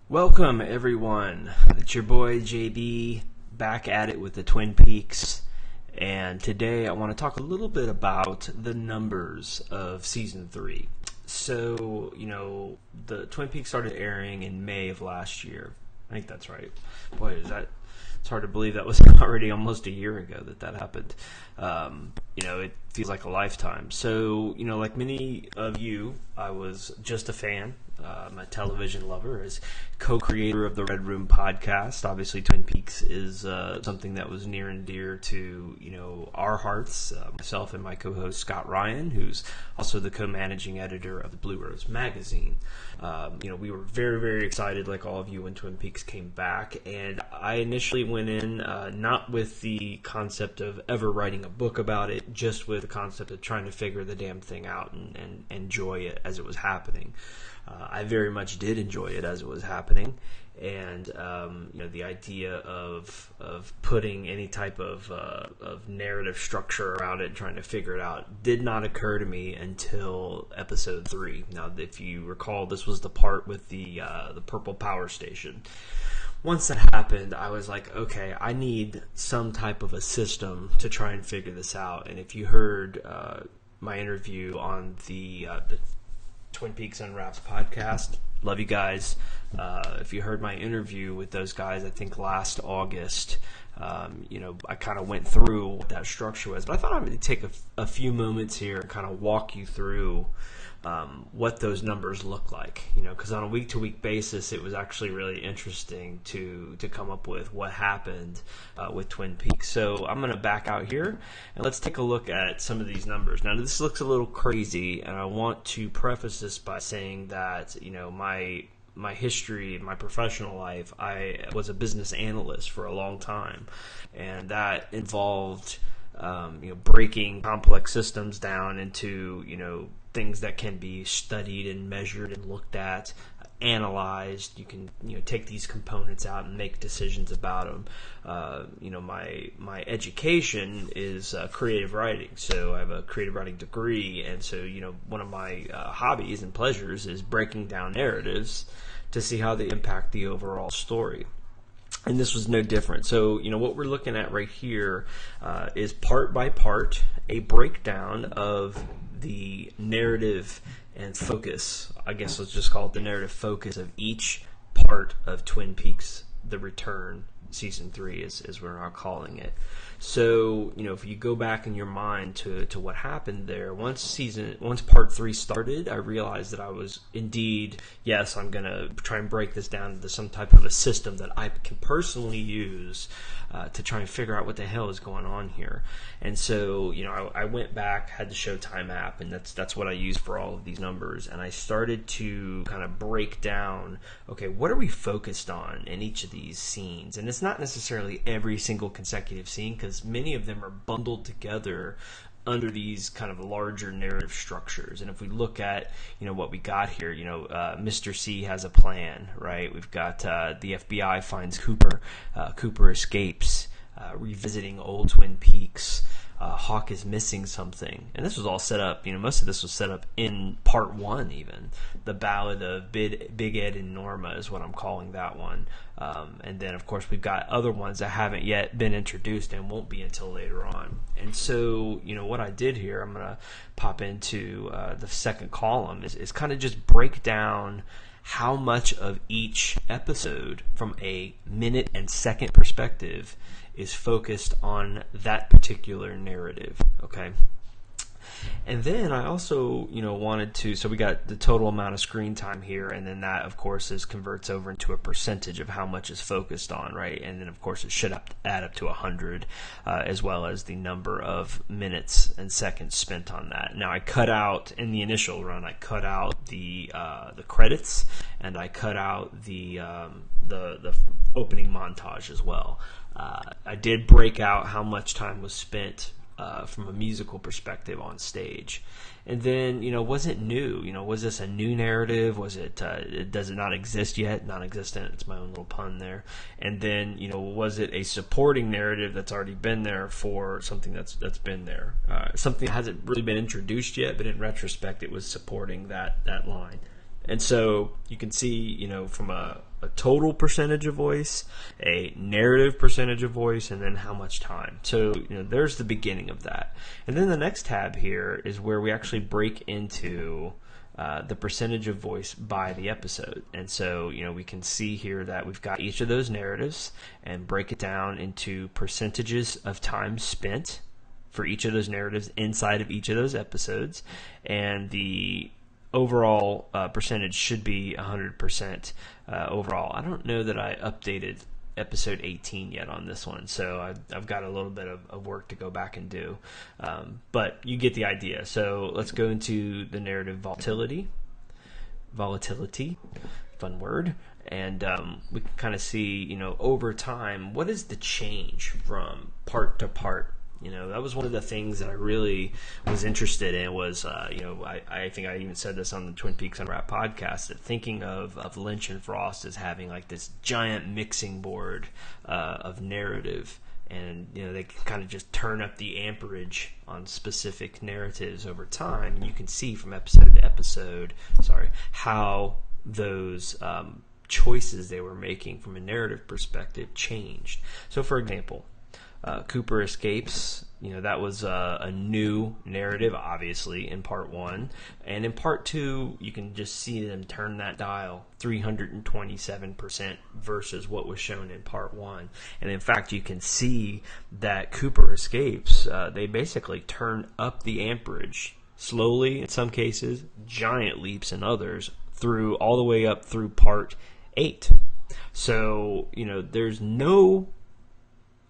Welcome, everyone. It's your boy JB back at it with the Twin Peaks. And today I want to talk a little bit about the numbers of season 3. So, the Twin Peaks started airing in May of last year. I think that's right. Boy, it's hard to believe that was already almost a year ago that happened. It feels like a lifetime. So, like many of you, I was just a fan. I'm a television lover, as co-creator of the Red Room podcast. Obviously, Twin Peaks is something that was near and dear to our hearts. Myself and my co-host Scott Ryan, who's also the co-managing editor of the Blue Rose magazine. We were very, very excited, like all of you, when Twin Peaks came back. And I initially went in not with the concept of ever writing a book about it, just with the concept of trying to figure the damn thing out and enjoy it as it was happening. I very much did enjoy it as it was happening, and the idea of putting any type of narrative structure around it, trying to figure it out, did not occur to me until episode 3. Now, if you recall, this was the part with the purple power station. Once that happened, I was like, okay, I need some type of a system to try and figure this out. And if you heard my interview on the Twin Peaks Unwrapped podcast, love you guys. If you heard my interview with those guys, I think last August, I kind of went through what that structure was. But I thought I would take a few moments here and kind of walk you through what those numbers look like. Because on a week-to-week basis, it was actually really interesting to come up with what happened with Twin Peaks. So I'm going to back out here and let's take a look at some of these numbers. Now, this looks a little crazy, and I want to preface this by saying that my history, my professional life, I was a business analyst for a long time, and that involved breaking complex systems down into things that can be studied and measured and looked at, analyzed. You can take these components out and make decisions about them. My education is creative writing, so I have a creative writing degree, and so one of my hobbies and pleasures is breaking down narratives to see how they impact the overall story. And this was no different. So, what we're looking at right here is part by part a breakdown of the narrative and focus. I guess let's just call it the narrative focus of each part of Twin Peaks: The Return, Season 3 is we're now calling it. So, if you go back in your mind to what happened there, once part 3 started, I realized that I was indeed, yes, I'm going to try and break this down into some type of a system that I can personally use to try and figure out what the hell is going on here. And so, I went back, had the Showtime app, and that's what I used for all of these numbers, and I started to kind of break down, okay, what are we focused on in each of these scenes? And it's not necessarily every single consecutive scene, because many of them are bundled together under these kind of larger narrative structures. And if we look at what we got here, Mr. C has a plan, right? We've got the FBI finds Cooper, Cooper escapes, revisiting old Twin Peaks, Hawk is missing something. And this was all set up, most of this was set up in part 1 even. The Ballad of Big Ed and Norma is what I'm calling that one. And then, of course, we've got other ones that haven't yet been introduced and won't be until later on. And so, what I did here, I'm going to pop into the second column, is kind of just break down how much of each episode from a minute and second perspective is focused on that particular narrative, okay? And then I also, wanted to, so we got the total amount of screen time here, and then that, of course, converts over into a percentage of how much is focused on, right? And then, of course, it should add up to 100, as well as the number of minutes and seconds spent on that. Now, I cut out, in the initial run, I cut out the credits, and I cut out the opening montage as well. I did break out how much time was spent from a musical perspective on stage. And then, was it new? Was this a new narrative? Was it, does it not exist yet? Non-existent, it's my own little pun there. And then, was it a supporting narrative that's already been there for something that's been there? Something that hasn't really been introduced yet, but in retrospect, it was supporting that line. And so you can see, from a a total percentage of voice, a narrative percentage of voice, and then how much time. So, there's the beginning of that. And then the next tab here is where we actually break into the percentage of voice by the episode. And so, we can see here that we've got each of those narratives and break it down into percentages of time spent for each of those narratives inside of each of those episodes. And the overall percentage should be 100% overall. I don't know that I updated episode 18 yet on this one, so I've got a little bit of work to go back and do, but you get the idea. So let's go into the narrative volatility, fun word, and we can kind of see, over time, what is the change from part to part. That was one of the things that I really was interested in was, I think I even said this on the Twin Peaks Unwrapped podcast, that thinking of Lynch and Frost as having like this giant mixing board of narrative, and they can kind of just turn up the amperage on specific narratives over time, and you can see from episode to episode, how those choices they were making from a narrative perspective changed. So, for example, Cooper escapes. That was a new narrative, obviously, in part 1. And in part 2, you can just see them turn that dial 327% versus what was shown in part 1. And in fact, you can see that Cooper escapes. They basically turn up the amperage slowly in some cases, giant leaps in others, all the way up through part 8. So, there's no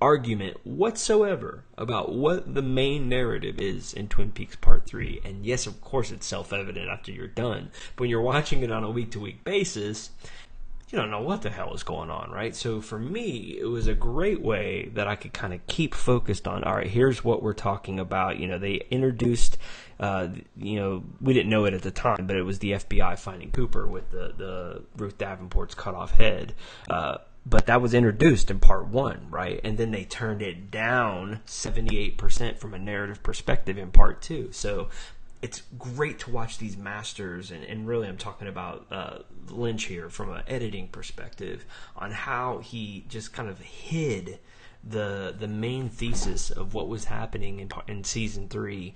argument whatsoever about what the main narrative is in Twin Peaks Part 3. And yes, of course, it's self-evident after you're done. But when you're watching it on a week-to-week basis, you don't know what the hell is going on, right? So for me, it was a great way that I could kind of keep focused on, all right, here's what we're talking about. They introduced, we didn't know it at the time, but it was the FBI finding Cooper with the Ruth Davenport's cut off head. But that was introduced in part 1, right? And then they turned it down 78% from a narrative perspective in part 2. So it's great to watch these masters, and really I'm talking about Lynch here from an editing perspective, on how he just kind of hid the main thesis of what was happening in season 3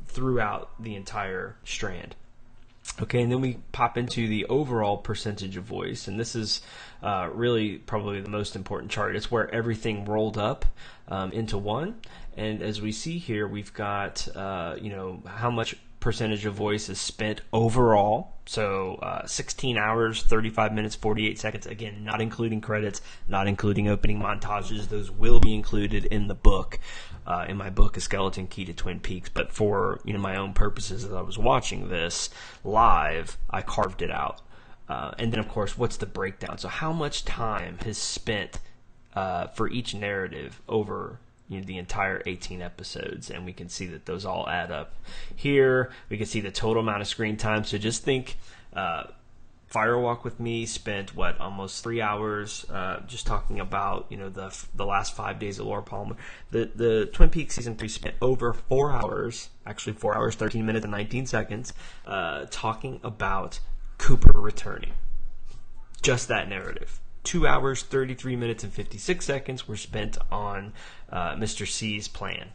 throughout the entire strand. Okay, and then we pop into the overall percentage of voice, and this is really probably the most important chart. It's where everything rolled up into one, and as we see here, we've got how much percentage of voice is spent overall. So 16 hours, 35 minutes, 48 seconds. Again, not including credits, not including opening montages. Those will be included in the book. In my book, A Skeleton Key to Twin Peaks, but for my own purposes, as I was watching this live, I carved it out. And then, of course, what's the breakdown? So how much time is spent for each narrative over the entire 18 episodes? And we can see that those all add up. Here, we can see the total amount of screen time. So just think, Firewalk with Me spent almost 3 hours just talking about the last 5 days of Laura Palmer. The Twin Peaks season 3 spent over 4 hours, actually 4 hours 13 minutes and 19 seconds, talking about Cooper returning. Just that narrative. 2 hours 33 minutes and 56 seconds were spent on Mr. C's plan.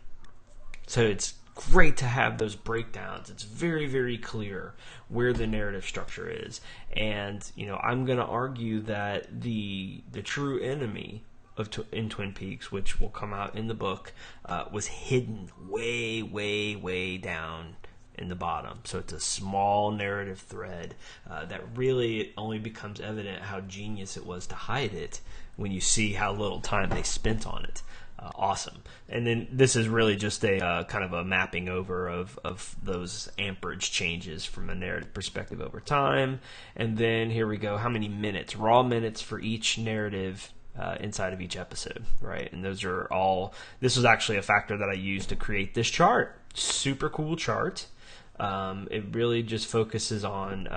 So it's great to have those breakdowns. It's very, very clear where the narrative structure is. And, I'm going to argue that the true enemy in Twin Peaks, which will come out in the book, was hidden way, way, way down in the bottom. So it's a small narrative thread that really only becomes evident how genius it was to hide it when you see how little time they spent on it. Awesome. And then this is really just a kind of a mapping over of those amperage changes from a narrative perspective over time. And then here we go. How many minutes? Raw minutes for each narrative inside of each episode, right? And those are all. This was actually a factor that I used to create this chart. Super cool chart. It really just focuses on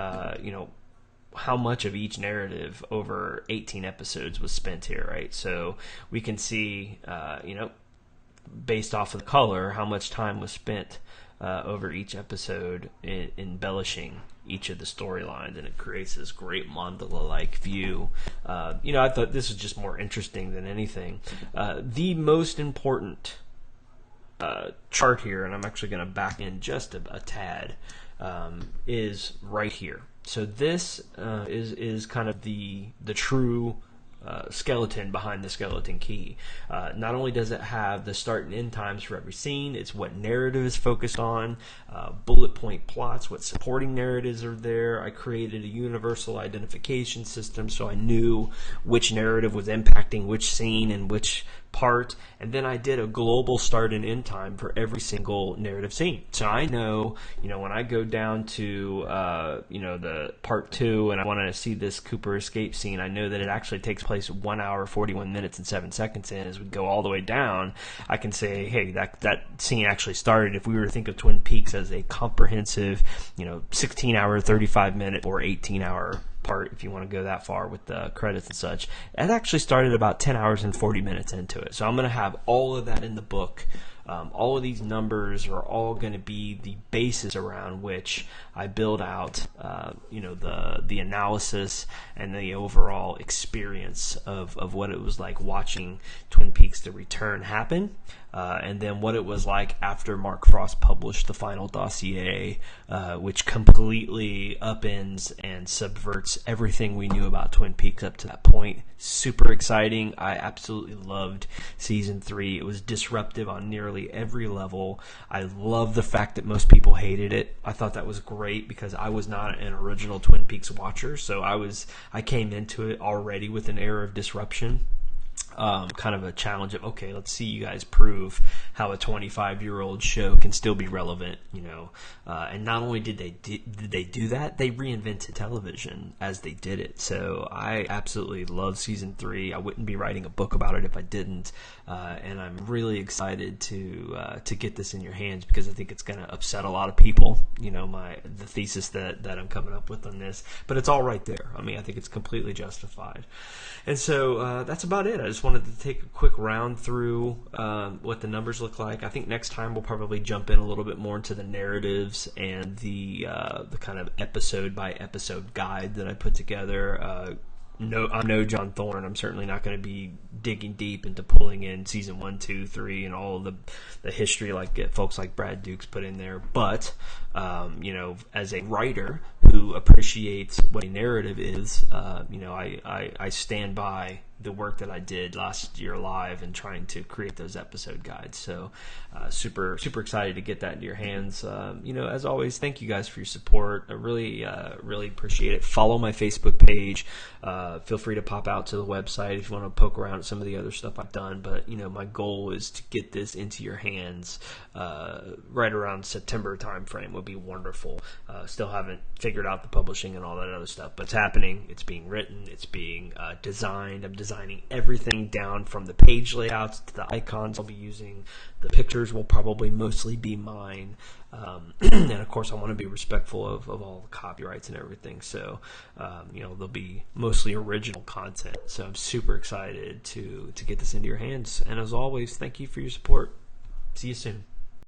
how much of each narrative over 18 episodes was spent here, right? So we can see, based off of the color, how much time was spent over each episode, embellishing each of the storylines, and it creates this great mandala-like view. I thought this was just more interesting than anything. The most important chart here, and I'm actually going to back in just a tad, is right here. So this is kind of the true skeleton behind the skeleton key. Not only does it have the start and end times for every scene, it's what narrative is focused on, bullet point plots, what supporting narratives are there. I created a universal identification system so I knew which narrative was impacting which scene and which part, and then I did a global start and end time for every single narrative scene. So I know, when I go down to, the part 2 and I want to see this Cooper escape scene, I know that it actually takes place 1 hour, 41 minutes, and 7 seconds in. As we go all the way down, I can say, hey, that scene actually started, if we were to think of Twin Peaks as a comprehensive, 16-hour, 35-minute, or 18-hour part, if you want to go that far with the credits and such. It actually started about 10 hours and 40 minutes into it. So I'm going to have all of that in the book. All of these numbers are all going to be the basis around which I build out, the analysis and the overall experience of what it was like watching Twin Peaks: The Return happen, and then what it was like after Mark Frost published the final dossier, which completely upends and subverts everything we knew about Twin Peaks up to that point. Super exciting. I absolutely loved season 3. It was disruptive on nearly every level. I love the fact that most people hated it. I thought that was great because I was not an original Twin Peaks watcher, so I came into it already with an air of disruption. Kind of a challenge of, okay, let's see you guys prove how a 25-year-old show can still be relevant, and not only did they do that, they reinvented television as they did it. So I absolutely love season 3. I wouldn't be writing a book about it if I didn't, and I'm really excited to get this in your hands because I think it's going to upset a lot of people, the thesis that I'm coming up with on this, but it's all right there. I mean, I think it's completely justified. And so that's about it. I just wanted to take a quick round through what the numbers look like. I think next time we'll probably jump in a little bit more into the narratives and the kind of episode by episode guide that I put together. I'm no John Thorne. I'm certainly not going to be digging deep into pulling in season 1, 2, 3, and all of the history like folks like Brad Dukes put in there. But as a writer who appreciates what a narrative is, I stand by the work that I did last year live and trying to create those episode guides. So super excited to get that into your hands. As always, thank you guys for your support. I really appreciate it. Follow my Facebook page. Feel free to pop out to the website if you want to poke around at some of the other stuff I've done. But my goal is to get this into your hands right around September timeframe would be wonderful. Still haven't figured out the publishing and all that other stuff, but it's happening. It's being written. It's being designed. I'm designing everything down from the page layouts to the icons I'll be using. The pictures will probably mostly be mine. And of course I want to be respectful of all the copyrights and everything. So, there'll be mostly original content. So I'm super excited to get this into your hands. And as always, thank you for your support. See you soon.